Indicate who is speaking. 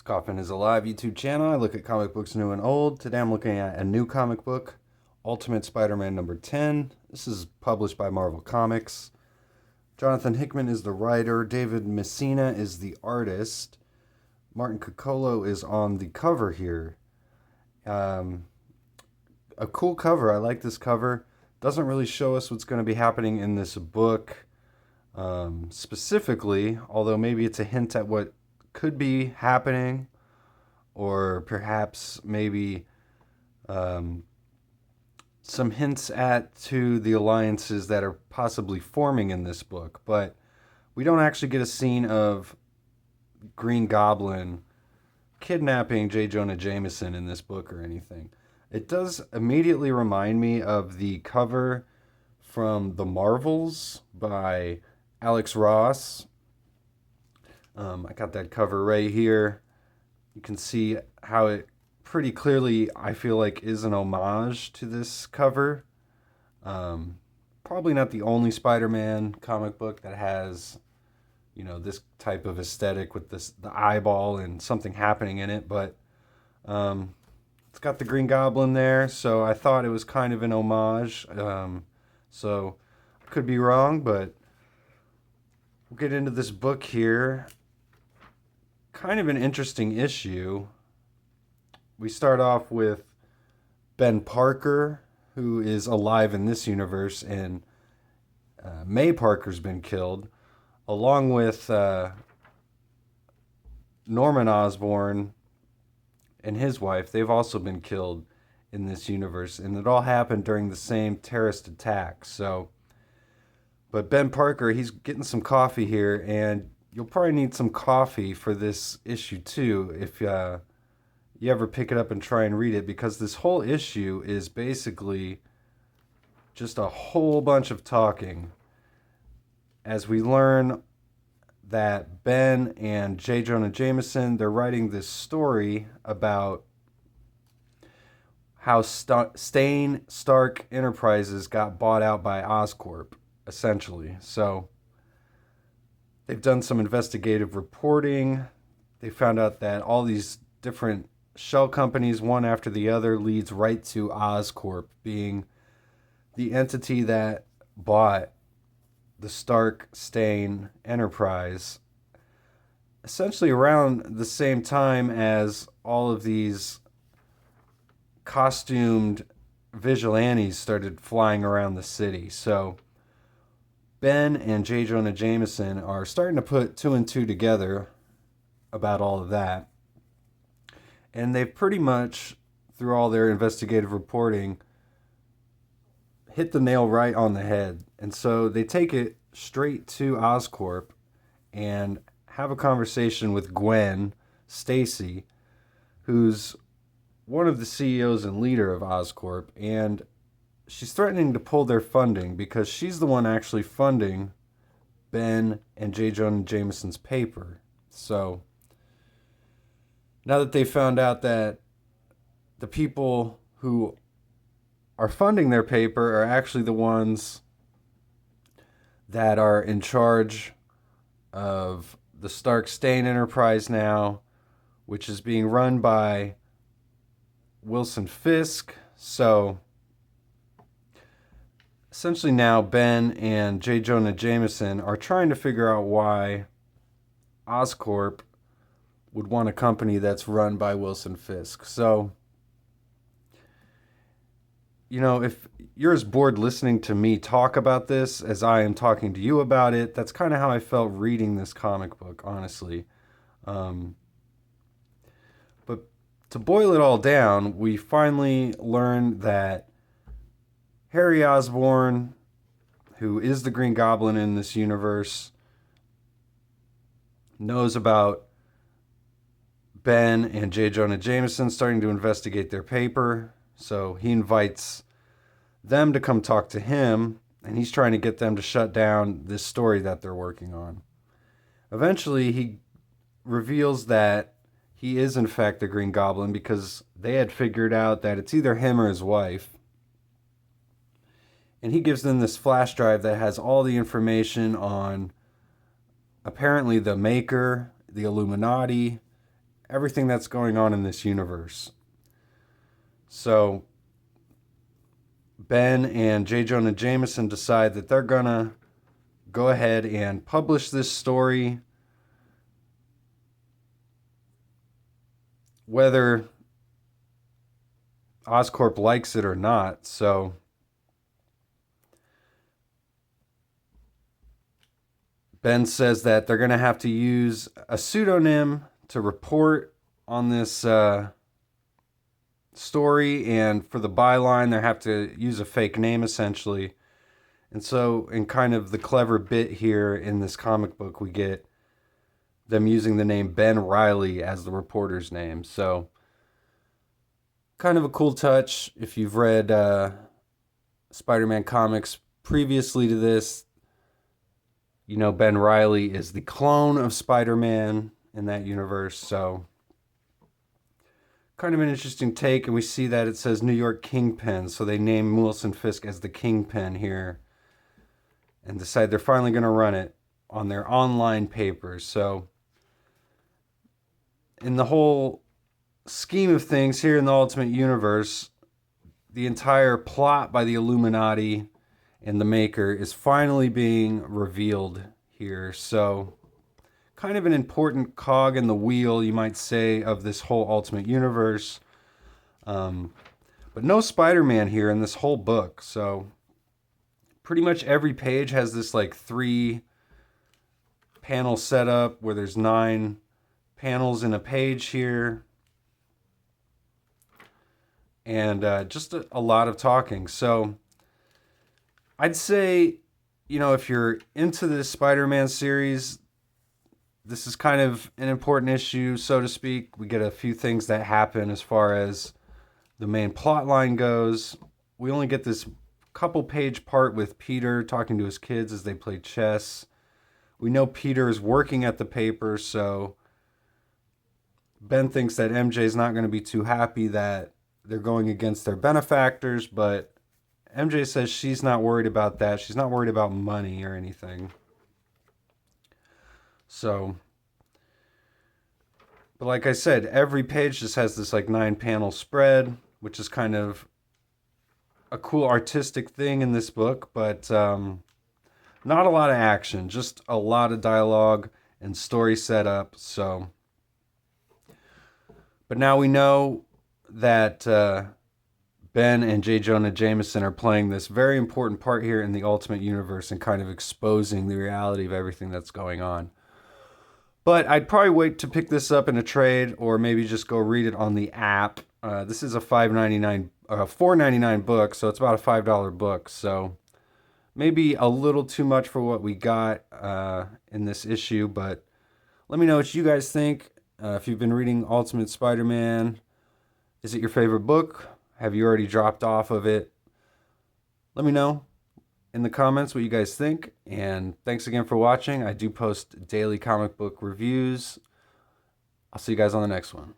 Speaker 1: Coffin is a live YouTube channel. I look at comic books new and old. Today I'm looking at a new comic book, Ultimate Spider-Man number 10. This is published by Marvel Comics. Jonathan Hickman is the writer. David Messina is the artist. Martin Coccolo is on the cover here. A cool cover. I like this cover. Doesn't really show us what's going to be happening in this book specifically, although maybe it's a hint at what could be happening, or perhaps maybe some hints at to the alliances that are possibly forming in this book. But we don't actually get a scene of Green Goblin kidnapping J. Jonah Jameson in this book or anything. It does immediately remind me of the cover from The Marvels by Alex Ross. I got that cover right here. You can see how it pretty clearly, I feel like, is an homage to this cover. Probably not the only Spider-Man comic book that has, this type of aesthetic with the eyeball and something happening in it, but it's got the Green Goblin there, so I thought it was kind of an homage. So I could be wrong, but we'll get into this book here. Kind of an interesting issue. We start off with Ben Parker, who is alive in this universe, and May Parker's been killed, along with Norman Osborn and his wife. They've also been killed in this universe, and it all happened during the same terrorist attack. But Ben Parker, he's getting some coffee here, and you'll probably need some coffee for this issue too if you ever pick it up and try and read it, because this whole issue is basically just a whole bunch of talking as we learn that Ben and J. Jonah Jameson, they're writing this story about how Stain Stark Enterprises got bought out by Oscorp, essentially. So they've done some investigative reporting. They found out that all these different shell companies, one after the other, leads right to Oscorp, being the entity that bought the Stark Stain Enterprise, essentially around the same time as all of these costumed vigilantes started flying around the city. So Ben and J. Jonah Jameson are starting to put two and two together about all of that. And they've pretty much, through all their investigative reporting, hit the nail right on the head. And so they take it straight to Oscorp and have a conversation with Gwen Stacy, who's one of the CEOs and leader of Oscorp, and she's threatening to pull their funding because she's the one actually funding Ben and J. Jonah Jameson's paper. So now that they found out that the people who are funding their paper are actually the ones that are in charge of the Stark Stain Enterprise now, which is being run by Wilson Fisk. So essentially now Ben and J. Jonah Jameson are trying to figure out why Oscorp would want a company that's run by Wilson Fisk. So, if you're as bored listening to me talk about this as I am talking to you about it, that's kind of how I felt reading this comic book, honestly. But to boil it all down, we finally learn that Harry Osborn, who is the Green Goblin in this universe, knows about Ben and J. Jonah Jameson starting to investigate their paper. So he invites them to come talk to him, and he's trying to get them to shut down this story that they're working on. Eventually, he reveals that he is, in fact, the Green Goblin because they had figured out that it's either him or his wife. And he gives them this flash drive that has all the information on apparently the Maker, the Illuminati, everything that's going on in this universe. So Ben and J. Jonah Jameson decide that they're gonna go ahead and publish this story, whether Oscorp likes it or not. So Ben says that they're going to have to use a pseudonym to report on this story, and for the byline, they have to use a fake name essentially. And so, in kind of the clever bit here in this comic book, we get them using the name Ben Reilly as the reporter's name. So, kind of a cool touch. If you've read Spider-Man comics previously to this, you know Ben Reilly is the clone of Spider-Man in that universe. So, kind of an interesting take. And we see that it says New York Kingpin. So they name Wilson Fisk as the Kingpin here and decide they're finally going to run it on their online papers. So, in the whole scheme of things here in the Ultimate Universe, the entire plot by the Illuminati and the Maker is finally being revealed here. So, kind of an important cog in the wheel, you might say, of this whole Ultimate Universe. But no Spider-Man here in this whole book. So, pretty much every page has this like 3 panel setup where there's 9 panels in a page here. And just a lot of talking. So I'd say, you know, if you're into this Spider-Man series, this is kind of an important issue, so to speak. We get a few things that happen as far as the main plot line goes. We only get this couple page part with Peter talking to his kids as they play chess. We know Peter is working at the paper, so Ben thinks that MJ is not going to be too happy that they're going against their benefactors, but MJ says she's not worried about that. She's not worried about money or anything. So, but like I said, every page just has this like 9-panel spread, which is kind of a cool artistic thing in this book, but not a lot of action, just a lot of dialogue and story setup. So, but now we know that Ben and J. Jonah Jameson are playing this very important part here in the Ultimate Universe and kind of exposing the reality of everything that's going on. But I'd probably wait to pick this up in a trade, or maybe just go read it on the app. This is a $4.99 book, so it's about a $5 book. So maybe a little too much for what we got in this issue. But let me know what you guys think. If you've been reading Ultimate Spider-Man, is it your favorite book? Have you already dropped off of it? Let me know in the comments what you guys think. And thanks again for watching. I do post daily comic book reviews. I'll see you guys on the next one.